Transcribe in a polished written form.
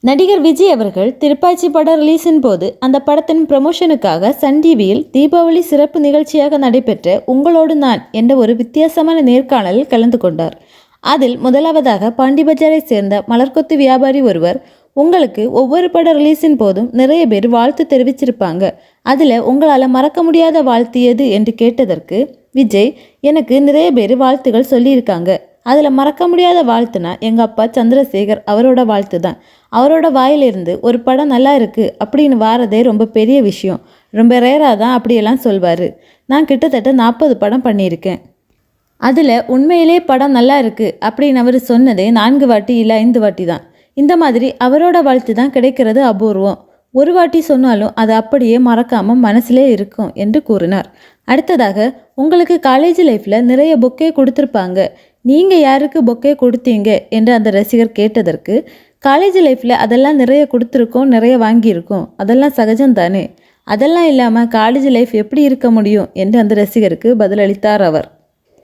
நடிகர் விஜய் அவர்கள் திருப்பாச்சி படம் ரிலீஸின் போது அந்த படத்தின் ப்ரமோஷனுக்காக சன் டிவியில் தீபாவளி சிறப்பு நிகழ்ச்சியாக நடைபெற்ற உங்களோடு நான் என்ற ஒரு வித்தியாசமான நேர்காணலில் கலந்து கொண்டார். அதில் முதலாவதாக பாண்டிபஜாரை சேர்ந்த மலர்கொத்து வியாபாரி ஒருவர், உங்களுக்கு ஒவ்வொரு பட ரிலீஸின் போதும் நிறைய பேர் வாழ்த்து தெரிவிச்சிருப்பாங்க, அதில் உங்களால் மறக்க முடியாத வாழ்த்து எது என்று கேட்டதற்கு விஜய், எனக்கு நிறைய பேர் வாழ்த்துகள் சொல்லியிருக்காங்க, அதில் மறக்க முடியாத வாழ்த்துனா எங்கள் அப்பா சந்திரசேகர் அவரோட வாழ்த்து தான். அவரோட வாயிலிருந்து ஒரு படம் நல்லா இருக்குது அப்படின்னு வாரதே ரொம்ப பெரிய விஷயம். ரொம்ப ரேராக தான் அப்படியெல்லாம் சொல்வார். நான் கிட்டத்தட்ட 40 படம் பண்ணியிருக்கேன். அதில் உண்மையிலே படம் நல்லா இருக்குது அப்படின்னு அவர் சொன்னதே 4 வாட்டி இல்லை 5 வாட்டி தான். இந்த மாதிரி அவரோட வாழ்த்து தான் கிடைக்கிறது அபூர்வம். ஒரு வாட்டி சொன்னாலும் அது அப்படியே மறக்காமல் மனசிலே இருக்கும் என்று கூறினார். அடுத்ததாக, உங்களுக்கு காலேஜ் லைஃப்பில் நிறைய பொக்கே கொடுத்துருப்பாங்க, நீங்கள் யாருக்கு பொக்கே கொடுத்தீங்க என்று அந்த ரசிகர் கேட்டதற்கு, காலேஜ் லைஃப்பில் அதெல்லாம் நிறைய கொடுத்துருக்கோம், நிறைய வாங்கியிருக்கோம், அதெல்லாம் சகஜம் தானே, அதெல்லாம் இல்லாமல் காலேஜ் லைஃப் எப்படி இருக்க முடியும் என்று அந்த ரசிகருக்கு பதிலளித்தார் அவர்.